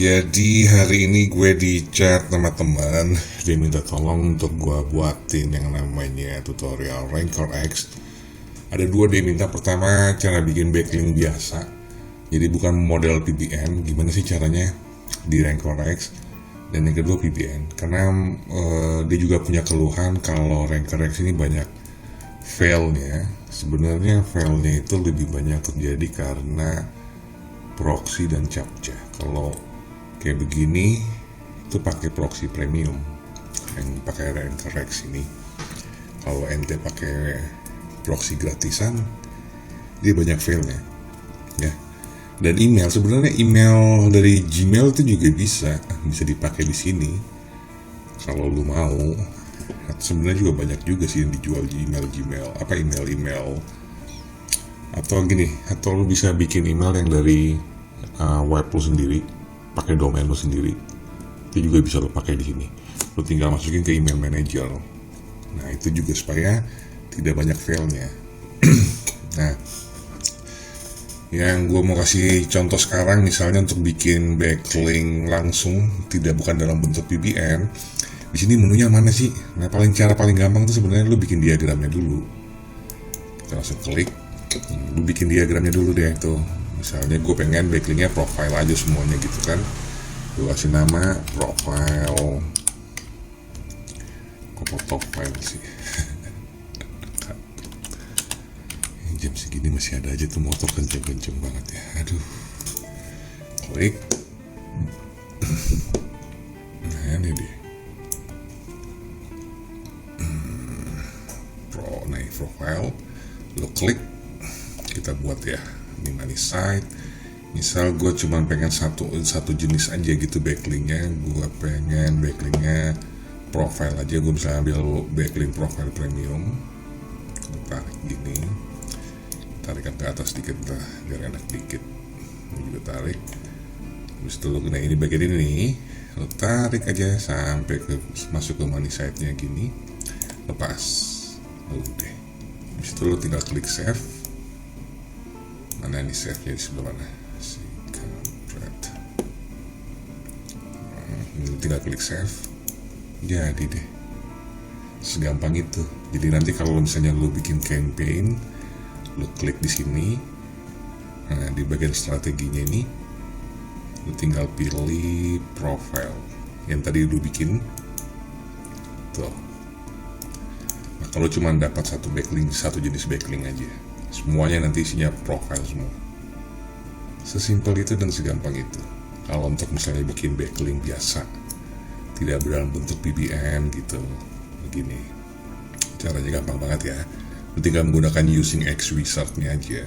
Jadi hari ini gue di chat sama teman, dia minta tolong untuk gue buatin yang namanya tutorial Ranker X. Ada dua dia minta, pertama cara bikin backlink biasa, jadi bukan model PBN, gimana sih caranya di Ranker X. Dan yang kedua PBN, karena dia juga punya keluhan kalau Ranker X ini banyak failnya. Sebenarnya failnya itu lebih banyak terjadi karena proxy dan captcha. Kalau kayak begini itu pakai proxy premium yang pakai Ranker X ini. Kalau ente pakai proxy gratisan, dia banyak failnya ya. Dan email, sebenarnya email dari Gmail itu juga bisa dipakai di sini kalau lu mau. Sebenarnya juga banyak juga sih yang dijual di email atau gini, atau lu bisa bikin email yang dari web lu sendiri, pakai domain lu sendiri, itu juga bisa lu pakai di sini. Lu tinggal masukin ke email manager. Nah itu juga supaya tidak banyak failnya. Nah, yang gue mau kasih contoh sekarang, misalnya untuk bikin backlink langsung, bukan dalam bentuk PBN. Di sini menunya mana sih? Nah, cara paling gampang tuh sebenarnya lu bikin diagramnya dulu. Kita langsung klik, lu bikin diagramnya dulu deh itu. Misalnya gue pengen backlinknya profile aja semuanya gitu kan. Gue kasih nama profile. Kok foto file sih? Jam segini masih ada aja tuh motor kenceng-kenceng banget ya. Aduh. Klik. Nah ini dia. Profile. Lo klik. Kita buat ya. Ini money site. Misal gue cuma pengen satu jenis aja gitu backlinknya. Gue pengen backlinknya profile aja. Gue bisa ambil backlink profile premium. Tarik gini. Tarikan ke atas dikit lah biar enak dikit. Ini juga tarik. Habis itu nah ini bagian ini nih, lo tarik aja sampai masuk ke money site-nya gini. Lepas. Udah. Habis itu lo tinggal klik save. Mana nih save-nya, di sebelah mana? Tinggal klik save. Jadi deh. Segampang itu. Jadi nanti kalau misalnya lo bikin campaign, lo klik di sini. Nah, di bagian strateginya ini lo tinggal pilih profile yang tadi lo bikin tuh. Nah, kalau cuma dapat satu jenis backlink aja, semuanya nanti isinya profile semua. Sesimpel itu dan segampang itu. Kalau untuk misalnya bikin backlink biasa, tidak dalam bentuk PBN gitu, begini caranya gampang banget ya. Tinggal menggunakan using X wizard-nya aja.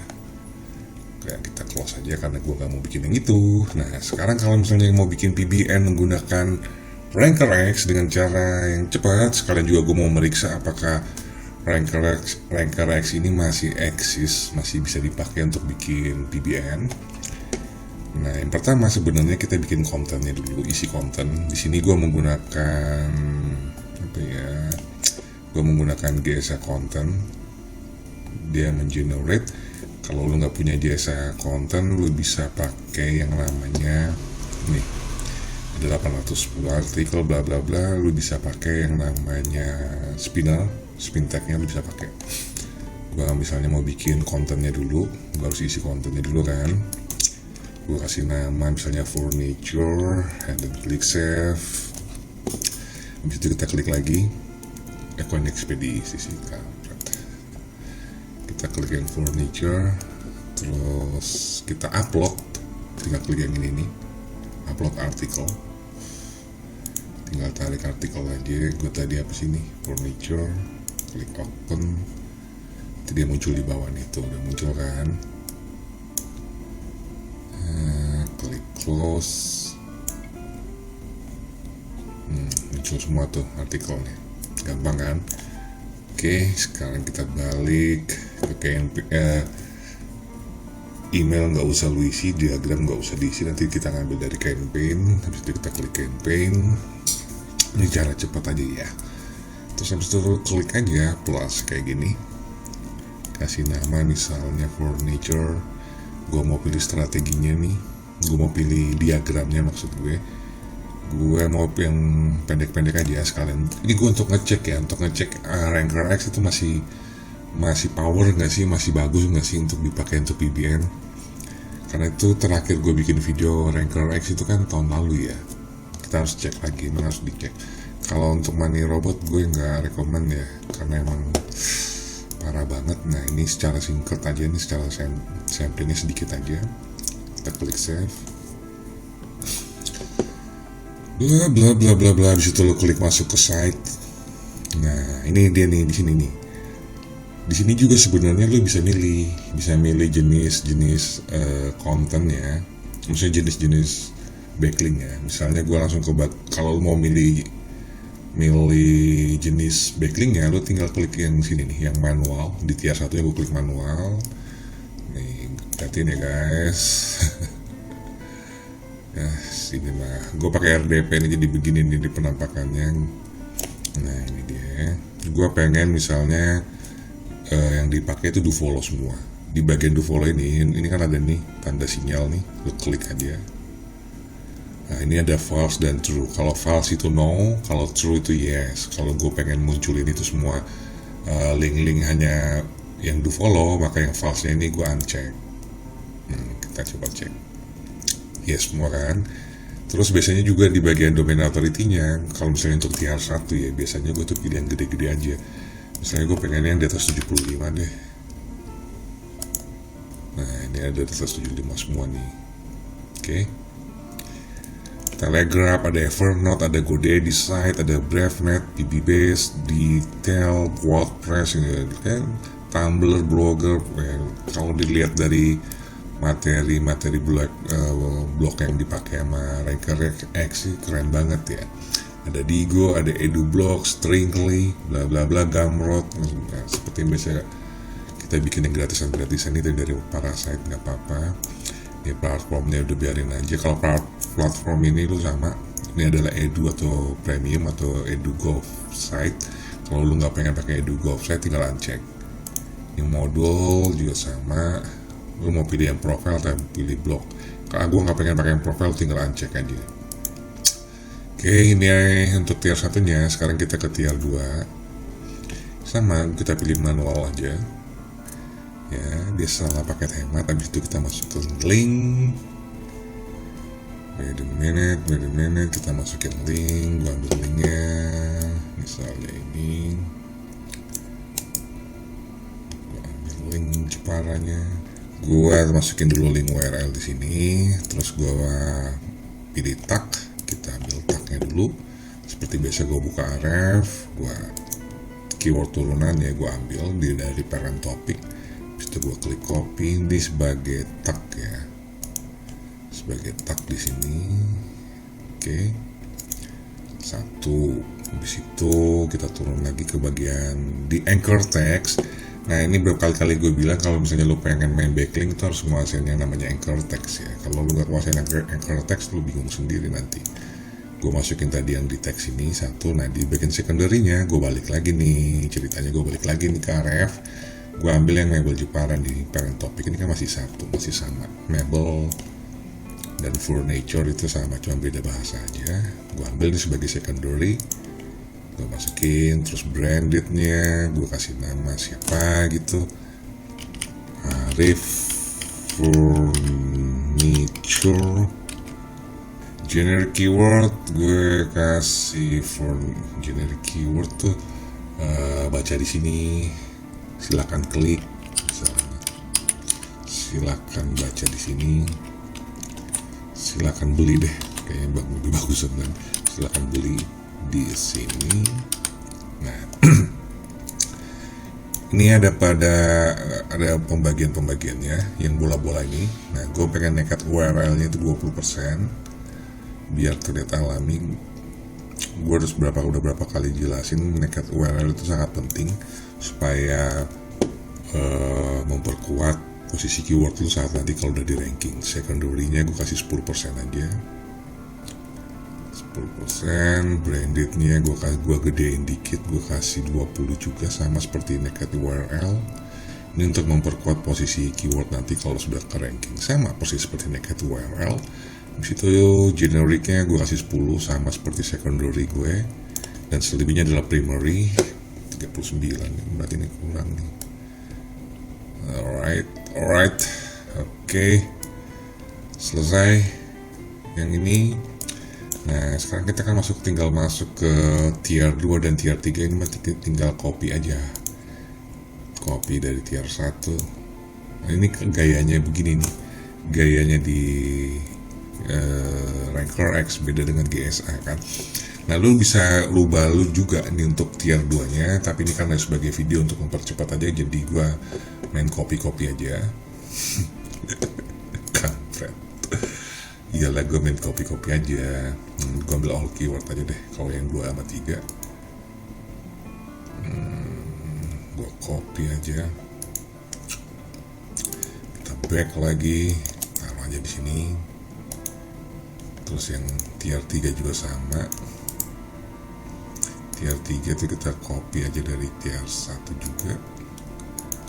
Kayak kita close aja karena gue gak mau bikin yang itu. Nah sekarang kalau misalnya mau bikin PBN menggunakan Ranker X dengan cara yang cepat, sekalian juga gue mau meriksa apakah Ranker X ini masih eksis, masih bisa dipakai untuk bikin PBN. Nah yang pertama sebenarnya kita bikin kontennya dulu, isi konten. Di sini gue menggunakan gue menggunakan GSA konten. Dia mengenerate. Kalau lu nggak punya jasa konten, lu bisa pakai yang namanya nih, ada 810 artikel bla bla bla. Lu bisa pakai yang namanya spin tag-nya lu bisa pakai. Gua misalnya mau bikin kontennya dulu, gua harus isi kontennya dulu kan. Gua kasih nama misalnya furniture, and then klik save. Habis itu kita klik lagi akun ekspedisi sih kan. Kita klik yang furniture, terus kita upload, tinggal klik yang ini nih, upload artikel, tinggal tarik artikel aja. Gue tadi apa sih nih, furniture, klik open, itu dia muncul di bawah nih, tuh udah muncul kan. Klik close, muncul semua tuh artikelnya, gampang kan. Oke, sekarang kita balik ke email, nggak usah lu isi, diagram nggak usah diisi, nanti kita ngambil dari campaign. Habis itu kita klik campaign. Ini cara cepat aja ya. Terus habis itu klik aja plus kayak gini, kasih nama misalnya furniture. Gue mau pilih strateginya nih, gue mau pilih diagramnya, maksud gue mau yang pendek-pendek aja sekalian. Ini gue untuk ngecek ya, untuk ngecek Ranker X itu masih power nggak sih, masih bagus nggak sih untuk dipakai untuk PBN. Karena itu terakhir gue bikin video Ranker X itu kan tahun lalu ya, kita harus cek lagi, memang harus dicek. Kalau untuk Money Robot gue nggak rekomen ya, karena emang parah banget. Nah ini secara singkat aja, ini secara samplingnya sedikit aja, kita klik save, bla bla bla bla bla. Habis itu lo klik masuk ke site. Nah ini dia nih, di sini nih. Di sini juga sebenarnya lo bisa milih jenis-jenis konten ya, maksudnya jenis-jenis backlink ya. Misalnya gue langsung kalau lo mau milih jenis backlink ya, lo tinggal klik yang sini nih, yang manual. Di tier 1 nya gue klik manual. Nih, lihatin ya guys. Ya, sini mah gue pakai RDP ini, jadi begini nih di penampakannya. Nah ini dia. Gue pengen misalnya yang dipakai itu do follow semua. Di bagian do follow ini kan ada nih tanda sinyal nih, lo klik aja. Nah ini ada false dan true. Kalau false itu no, kalau true itu yes. Kalau gue pengen munculin itu semua link-link hanya yang do follow, maka yang false nya ini gue uncheck. Kita coba cek, yes semua kan. Terus biasanya juga di bagian domain authority-nya, kalau misalnya untuk tier 1 ya, biasanya gue tuh pilih yang gede-gede aja. Misalnya gue pengen yang di atas 75 deh. Nah ini ada di atas 75 semua nih. Oke. Telegraph, ada Evernote, ada GoDaddy Site, ada BraveNet, PBBase, Detail, WordPress, kan, Tumblr, Blogger. Kalau dilihat dari materi blog yang dipakai sama Ranker X sih keren banget ya. Ada Digo, ada EduBlog, Stringly, bla bla bla, Gumroad. Nah, seperti biasa kita bikin yang gratisan itu dari para site, nggak apa-apa. Ya platformnya udah biarin aja. Kalau platform ini lu sama, ini adalah Edu atau Premium atau EduGov site. Kalau lu nggak pengen pakai EduGov site, tinggal uncheck. Yang modul juga sama, lu mau pilih yang profile atau pilih blog. Kalau gue nggak pengen pakai yang profile, tinggal uncheck aja. Oke, ini untuk tier 1 nya. Sekarang kita ke tier 2. Sama, kita pilih manual aja. Ya, dia salah paket hemat. Habis itu kita masuk ke link. Wait a minute, kita masukin link. Gua ambil linknya, misalnya ini. Gua ambil link Jeparanya. Gua masukin dulu link URL di sini. Terus gua pilih tag. Kita ambil tagnya dulu. Seperti biasa gue buka ref, gue keyword turunan ya, gue ambil dari parent topic. Habis itu gue klik copy ini sebagai tag ya, sebagai tag di sini. Oke, 1. Habis itu kita turun lagi ke bagian di anchor text. Nah ini berkali-kali gue bilang kalau misalnya lo pengen main backlink itu harus menguasain yang namanya anchor text ya. Kalau lo nggak menguasain anchor text, lo bingung sendiri nanti. Gue masukin tadi yang di text ini 1. Nah di bagian secondary-nya gue balik lagi nih, ceritanya gue balik lagi nih ke ref. Gue ambil yang Mabel Jepara di parent topic ini kan masih 1, masih sama. Mabel dan Furniture itu sama, cuma beda bahasa aja. Gue ambil ini sebagai secondary, gue masukin. Terus brandednya gue kasih nama siapa gitu, Arif Furniture. Generic keyword gue kasih for generic keyword tuh baca di sini, silakan klik misalnya, silakan baca di sini, silakan beli deh, kayaknya lebih bagus kan, silakan beli di sini. Nah ini ada pembagiannya yang bola-bola ini. Nah gue pengen nekat URL-nya itu 20% biar terlihat alami. Gue udah berapa kali jelasin nekat URL itu sangat penting supaya memperkuat posisi keyword lu saat nanti kalau udah di ranking. Secondary-nya gue kasih 10% aja, 10%. Branded-nya gue gedein dikit, gue kasih 20 juga, sama seperti nekat URL. Ini untuk memperkuat posisi keyword nanti kalau sudah ke ranking. Sama persis seperti naked URL. Habis itu genericnya gue kasih 10 sama seperti secondary gue. Dan selebihnya adalah primary 39. Berarti ini kurang nih. Alright. Oke. Selesai. Yang ini. Nah, sekarang kita kan tinggal masuk ke tier 2 dan tier 3. Ini tinggal copy aja. Copy dari tier 1. Nah, ini gayanya begini nih. Gayanya di Ranker X beda dengan GSA kan. Nah, lu bisa rubah lu juga nih untuk tier 2 nya. Tapi ini karena sebagai video untuk mempercepat aja, jadi gua main copy aja. Kampret. Iyalah, gue main copy aja. Gue ambil all keyword aja deh. Kalau yang 2 sama 3 gue copy aja. Kita back lagi, taruh aja di sini. Terus yang tier 3 juga sama. Tier 3 itu kita copy aja dari tier 1 juga.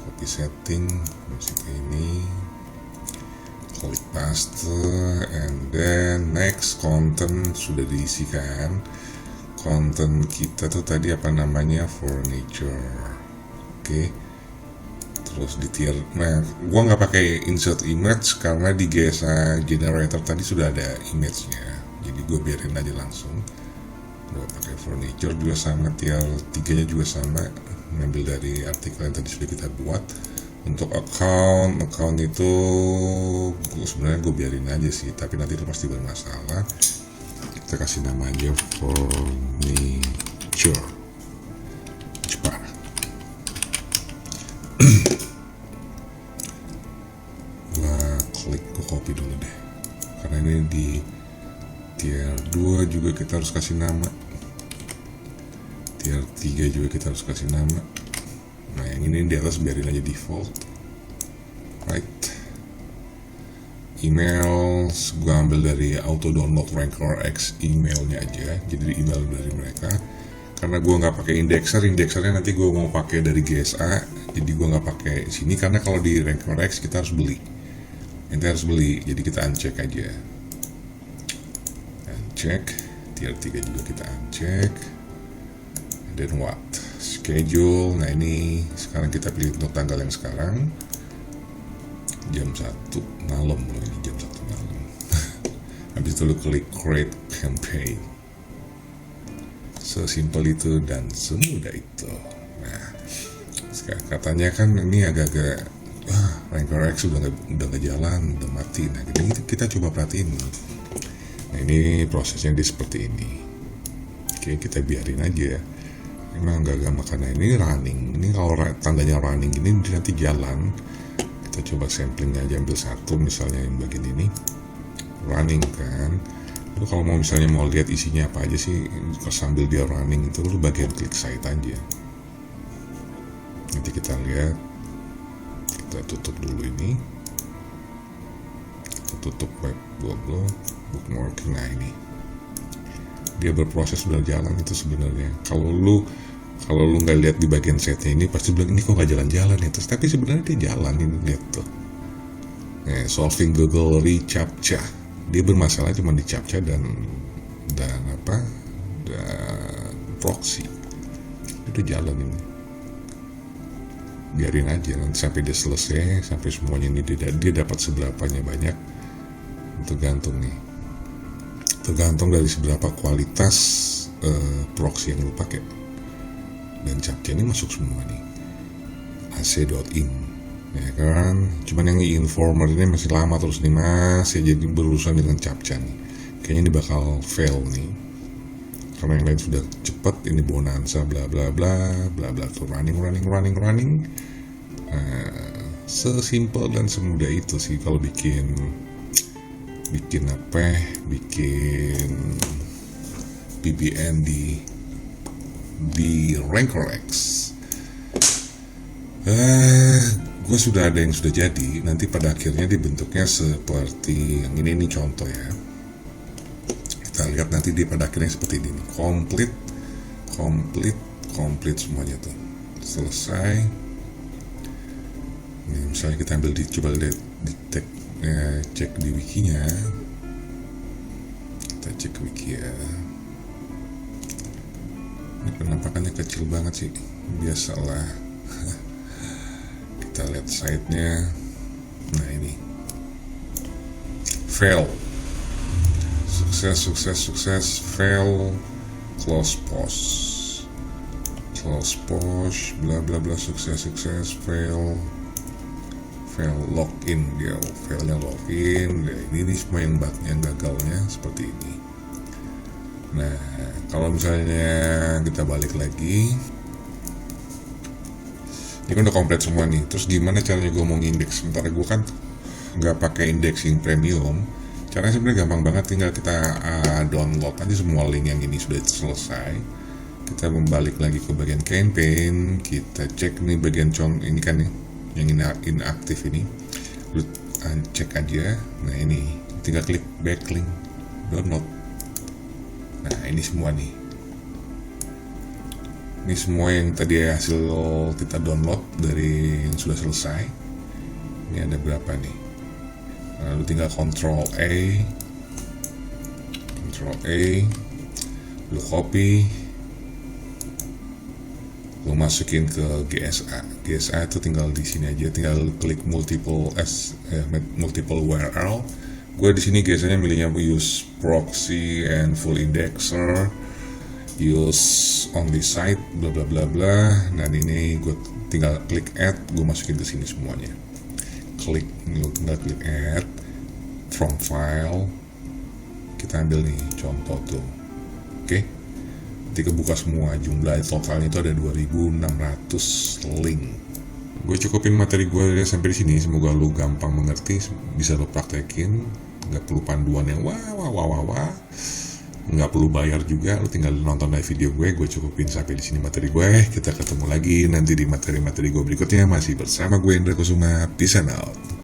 Copy setting, masuk ke ini. Klik paste, and then next content sudah diisikan. Konten kita tuh tadi apa namanya, furniture. Oke. Terus di tier, nah gua nggak pakai insert image karena di GSA generator tadi sudah ada image-nya, jadi gue biarin aja langsung. Gua pakai furniture juga sama, tier 3 nya juga sama, ngambil dari artikel yang tadi sudah kita buat. Untuk account itu sebenarnya gue biarin aja sih, tapi nanti itu pasti bermasalah. Kita kasih nama aja furniture. Cepat. Gue copy dulu deh, karena ini di tier 2 juga kita harus kasih nama, tier 3 juga kita harus kasih nama. Nah, yang ini di atas biarin aja default. Right. Email gue ambil dari auto download Ranker X emailnya aja, jadi email dari mereka. Karena gue nggak pakai indexernya nanti gue mau pakai dari GSA, jadi gue nggak pakai sini karena kalau di Ranker X kita harus beli. Jadi kita uncheck aja. Uncheck, tier 3 juga kita uncheck. And then what? Schedule. Nah, ini sekarang kita pilih untuk tanggal yang sekarang. Jam 1 malam loh, ini jam 1 malam. Habis itu lu klik create campaign. Sesimpel itu dan semudah itu. Nah, katanya kan ini agak-agak Ranker X udah nggak jalan, udah mati. Nah, kita coba perhatiin. Nah, ini prosesnya dia seperti ini. Oke, kita biarin aja. Emang agak karena ini running. Ini kalau tandanya running ini nanti jalan. Kita coba samplingnya aja, ambil satu misalnya yang bagian ini running kan. Lalu kalau misalnya mau lihat isinya apa aja sih sambil dia running itu, lu bagian klik site aja. Nanti kita lihat. Kita tutup dulu ini. Kita tutup web bookmarking. Nah, ini dia berproses, sudah jalan itu sebenarnya. Kalau lu nggak lihat di bagian setnya ini pasti bilang ini kok nggak jalan-jalan ya, terus tapi sebenarnya dia jalan. Ini lihat tuh. Solving Google reCAPTCHA, dia bermasalah cuma di CAPTCHA dan proxy. Itu jalan ini. Biarin aja nanti sampai dia selesai, sampai semuanya ini dia dapat seberapanya banyak. Tergantung dari seberapa kualitas proxy yang lu pakai. Dan CAPTCHA ini masuk semua nih, ac.in ya kan. Cuman yang informer ini masih lama terus nih, masih jadi berurusan dengan CAPTCHA nih. Kayaknya ini bakal fail nih, karena yang lain sudah cepat. Ini bonanza bla bla bla bla bla tuh running. Sesimpel dan semudah itu sih kalau bikin VPN di Ranker X. Gue sudah ada yang sudah jadi. Nanti pada akhirnya dibentuknya seperti yang ini contoh ya. Kita lihat nanti di pada akhirnya seperti ini. Complete semuanya tuh. Selesai. Nih, misalnya kita ambil coba lihat cek di wikinya, kita cek wiki ya. Ini penampakannya kecil banget sih, biasalah. Kita lihat site-nya. Nah ini fail, sukses, fail, close post, bla bla bla, sukses, fail, login, dia failnya login. Nah, ini semua yang gagalnya seperti ini. Nah, kalau misalnya kita balik lagi, ini kan udah komplit semua nih. Terus gimana caranya gue mau ngindeks? Sementara gue kan nggak pakai indexing premium. Caranya sebenarnya gampang banget, tinggal kita download aja semua link yang ini sudah selesai. Kita membalik lagi ke bagian campaign, kita cek nih bagian ini kan nih yang inaktif ini, lu cek aja. Nah ini tinggal klik backlink, download. Nah ini semua nih, ini semua yang tadi hasil kita download dari yang sudah selesai. Ini ada berapa nih? Lalu tinggal Ctrl A, lu copy, lu masukin ke GSA itu tinggal di sini aja, tinggal klik multiple URL. Gue di sini GSA-nya milihnya use proxy and full indexer, use only site, bla bla bla bla. Dan ini gue tinggal klik add, gue masukin ke sini semuanya. Lu tinggal klik add from file, kita ambil nih contoh tuh. Oke. Nanti kebuka semua, jumlah totalnya itu ada 2.600 link. Gue cukupin materi gue sampai di sini, semoga lu gampang mengerti, bisa lu praktekin, nggak perlu panduan yang wah, nggak perlu bayar juga, lu tinggal nonton live video gue cukupin sampai di sini materi gue. Kita ketemu lagi nanti di materi-materi gue berikutnya, masih bersama gue Indra Kusuma. Peace out.